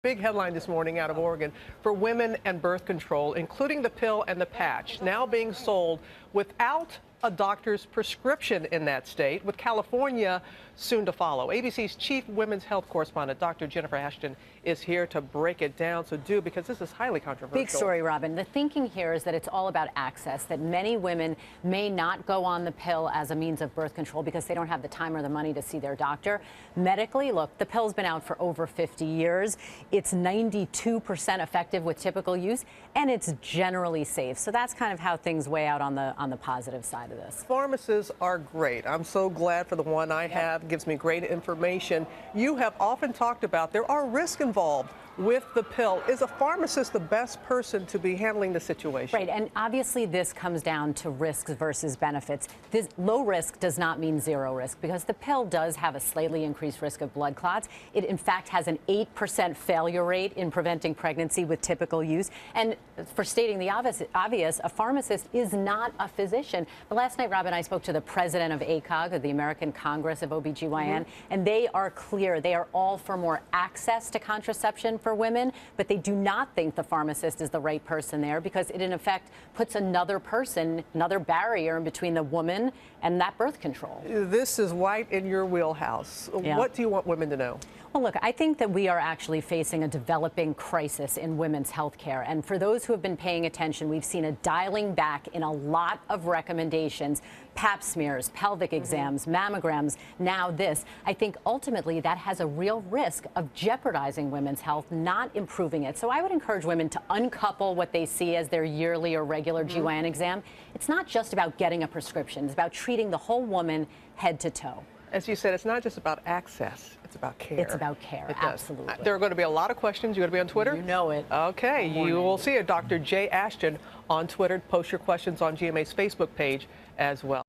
Big headline this morning out of Oregon for women and birth control, including the pill and the patch, now being sold without a doctor's prescription in that state, with California soon to follow. ABC's chief women's health correspondent, Dr. Jennifer Ashton, is here to break it down. So because this is highly controversial. Big story, Robin. The thinking here is that it's all about access, that many women may not go on the pill as a means of birth control because they don't have the time or the money to see their doctor. Medically, look, the pill's been out for over 50 years. It's 92% effective with typical use, and it's generally safe. So that's kind of how things weigh out on the positive side of this. Pharmacists are great. I'm so glad for the one I have. Gives me great information. You have often talked about there are risks involved with the pill. Is a pharmacist the best person to be handling the situation? Right, and obviously this comes down to risks versus benefits. This low risk does not mean zero risk, because the pill does have a slightly increased risk of blood clots. It in fact has an 8% failure rate in preventing pregnancy with typical use. And for stating the obvious, a pharmacist is not a physician. But last night, Robin, I spoke to the president of ACOG, of the American Congress of OBGYN, and they are clear. They are all for more access to contraception for women, but they do not think the pharmacist is the right person there, because it in effect puts another person, another barrier in between the woman and that birth control. This is right in your wheelhouse. Yeah. What do you want women to know? Well, look, I think that we are actually facing a developing crisis in women's health care. And for those who have been paying attention, we've seen a dialing back in a lot of recommendations: pap smears, pelvic exams, mammograms, now this. I think ultimately that has a real risk of jeopardizing women's health, not improving it. So I would encourage women to uncouple what they see as their yearly or regular GYN exam. It's not just about getting a prescription. It's about treating the whole woman head to toe. As you said, it's not just about access. It's about care. It's about care, absolutely. There are going to be a lot of questions. You're going to be on Twitter? You know it. Okay, you will see it. Dr. J. Ashton on Twitter. Post your questions on GMA's Facebook page as well.